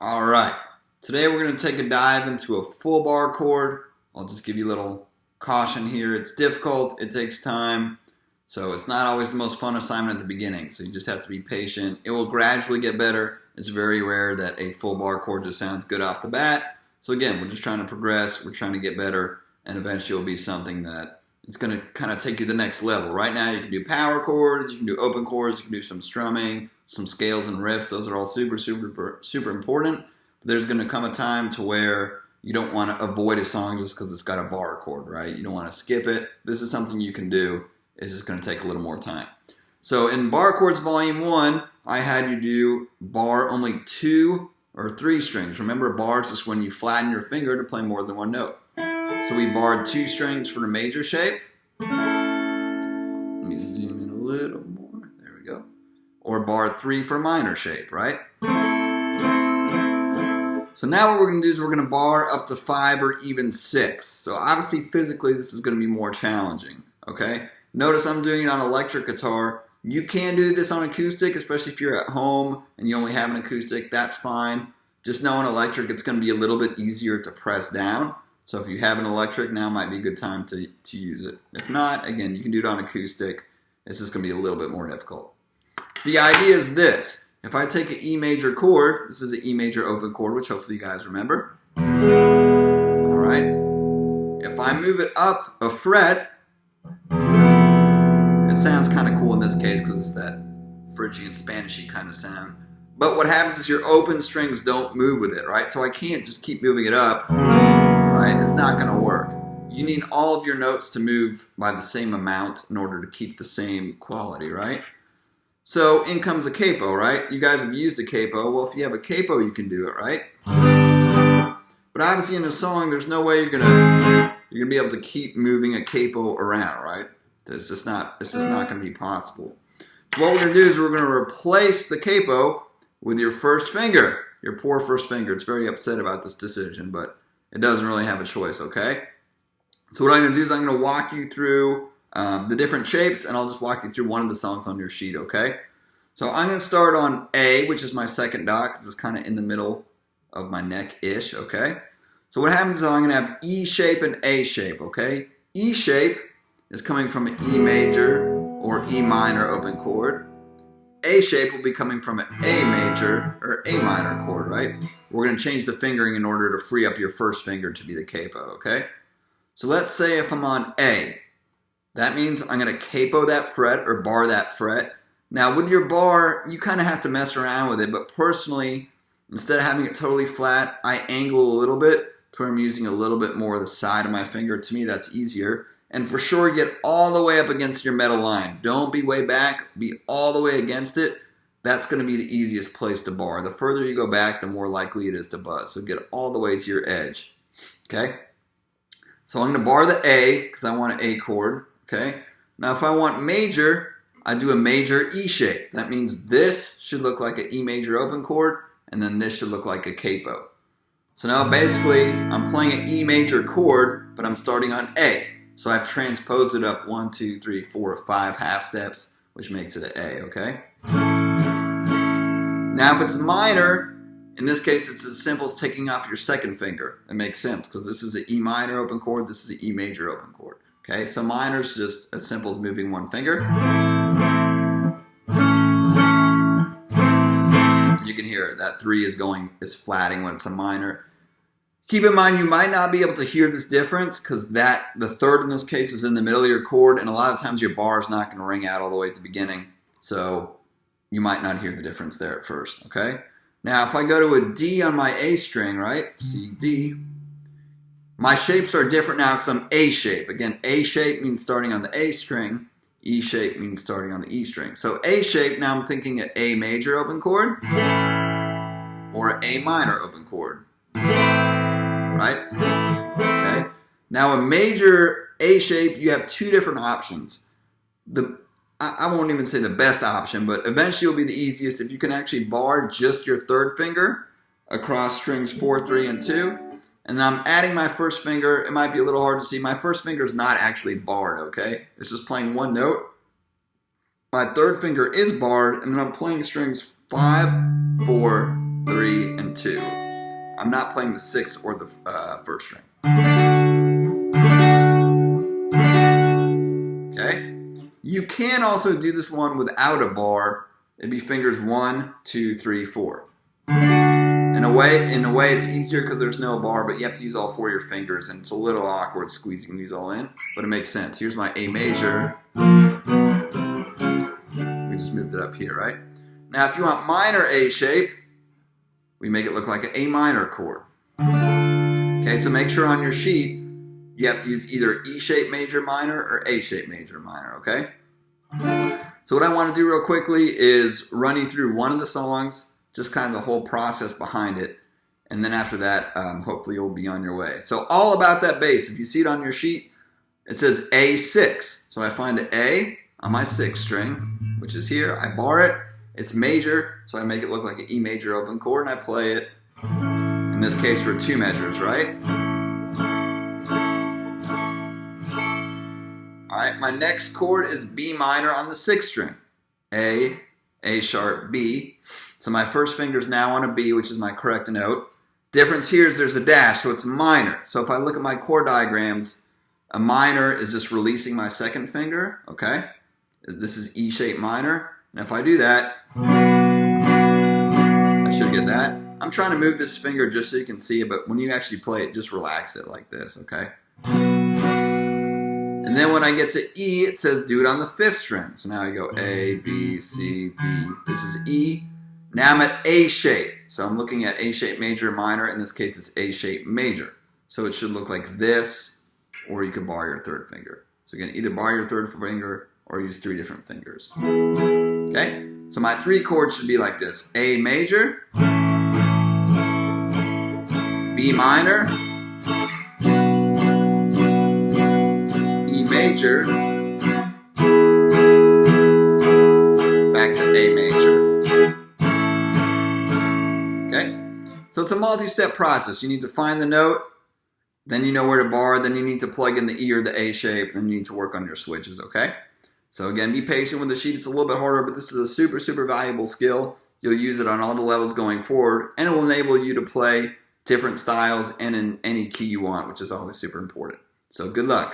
All right, today we're going to take a dive into a full bar chord. I'll just give you a little caution here. It's difficult, it takes time, so it's not always the most fun assignment at the beginning, so you just have to be patient. It will gradually get better. It's very rare that a full bar chord just sounds good off the bat. So again, we're just trying to progress, we're trying to get better, and eventually it'll be something that it's going to kind of take you to the next level. Right now you can do power chords, you can do open chords, you can do some strumming, some scales and riffs. Those are all super important. But there's going to come a time to where you don't want to avoid a song just because it's got a bar chord, right? You don't want to skip it. This is something you can do. It's just going to take a little more time. So in Barre Chords Volume 1, I had you do bar only 2 or 3 strings. Remember, bars is when you flatten your finger to play more than one note. So we barred 2 strings for the major shape. Let me zoom in a little more. There we go. Or barred 3 for minor shape, right? So now what we're going to do is we're going to bar up to 5 or even 6. So obviously physically this is going to be more challenging, okay? Notice I'm doing it on electric guitar. You can do this on acoustic, especially if you're at home and you only have an acoustic, that's fine. Just know on electric it's going to be a little bit easier to press down. So if you have an electric, now might be a good time to use it. If not, again, you can do it on acoustic. It's just going to be a little bit more difficult. The idea is this. If I take an E major chord, this is an E major open chord, which hopefully you guys remember. All right. If I move it up a fret, it sounds kind of cool in this case because it's that Phrygian Spanishy kind of sound. But what happens is your open strings don't move with it, right? So I can't just keep moving it up. Right? It's not going to work. You need all of your notes to move by the same amount in order to keep the same quality, right? So in comes a capo, right? You guys have used a capo. Well, if you have a capo, you can do it, right? But obviously in a song, there's no way you're gonna be able to keep moving a capo around, right? It's just not going to be possible. So what we're going to do is we're going to replace the capo with your first finger, your poor first finger. It's very upset about this decision, but it doesn't really have a choice, okay? So what I'm going to do is I'm going to walk you through the different shapes, and I'll just walk you through one of the songs on your sheet, okay? So I'm going to start on A, which is my second dot, because it's kind of in the middle of my neck-ish, okay? So what happens is I'm going to have E shape and A shape, okay? E shape is coming from an E major or E minor open chord. A shape will be coming from an A major or A minor chord, right? We're going to change the fingering in order to free up your first finger to be the capo, okay? So let's say if I'm on A, that means I'm going to capo that fret or bar that fret. Now with your bar, you kind of have to mess around with it, but personally, instead of having it totally flat, I angle a little bit to where I'm using a little bit more of the side of my finger. To me, that's easier. And for sure, get all the way up against your metal line. Don't be way back, be all the way against it. That's going to be the easiest place to bar. The further you go back, the more likely it is to buzz. So get all the way to your edge, okay? So I'm going to bar the A because I want an A chord, okay? Now if I want major, I do a major E shape. That means this should look like an E major open chord, and then this should look like a capo. So now basically, I'm playing an E major chord, but I'm starting on A. So I've transposed it up 1, 2, 3, 4, 5 half steps, which makes it an A, okay? Now if it's minor, in this case it's as simple as taking off your second finger. It makes sense because this is an E minor open chord, this is an E major open chord. Okay, so minor is just as simple as moving one finger. You can hear it, that 3 is flatting when it's a minor. Keep in mind, you might not be able to hear this difference because the third in this case is in the middle of your chord, and a lot of times your bar is not going to ring out all the way at the beginning. So you might not hear the difference there at first, okay? Now, if I go to a D on my A string, right? C, D. My shapes are different now because I'm A shape. Again, A shape means starting on the A string. E shape means starting on the E string. So A shape, now I'm thinking an A major open chord or an A minor open chord. Right? Okay. Now a major A shape, you have 2 different options. I won't even say the best option, but eventually it'll be the easiest if you can actually bar just your third finger across strings 4, 3, and 2. And then I'm adding my first finger. It might be a little hard to see. My first finger is not actually barred, okay? It's just playing one note. My third finger is barred, and then I'm playing strings 5, 4, 3, and 2. I'm not playing the 6th or the 1st string. Okay? You can also do this one without a bar. It'd be fingers 1, 2, 3, 4. In a way, it's easier because there's no bar, but you have to use all 4 of your fingers, and it's a little awkward squeezing these all in, but it makes sense. Here's my A major. We just moved it up here, right? Now, if you want minor A shape, we make it look like an A minor chord. Okay, so make sure on your sheet you have to use either E shape major minor or A shape major minor, okay? So what I want to do real quickly is run you through one of the songs, just kind of the whole process behind it, and then after that, hopefully you'll be on your way. So all about that bass. If you see it on your sheet, it says A6. So I find an A on my 6th string, which is here. I bar it. It's major, so I make it look like an E major open chord, and I play it, in this case, for 2 measures, right? All right, my next chord is B minor on the 6th string. A sharp, B. So my first finger is now on a B, which is my correct note. Difference here is there's a dash, so it's minor. So if I look at my chord diagrams, a minor is just releasing my 2nd finger, okay? This is E shape minor. And if I do that, I should get that. I'm trying to move this finger just so you can see it, but when you actually play it, just relax it like this, okay? And then when I get to E, it says do it on the 5th string. So now I go A, B, C, D. This is E. Now I'm at A shape. So I'm looking at A shape major, minor. In this case, it's A shape major. So it should look like this, or you could bar your 3rd finger. So again, either bar your 3rd finger or use 3 different fingers. Okay? So my 3 chords should be like this. A major, B minor, E major, back to A major. Okay? So it's a multi-step process. You need to find the note, then you know where to bar, then you need to plug in the E or the A shape, then you need to work on your switches, okay? So again, be patient with the sheet. It's a little bit harder, but this is a super, super valuable skill. You'll use it on all the levels going forward, and it will enable you to play different styles and in any key you want, which is always super important. So good luck.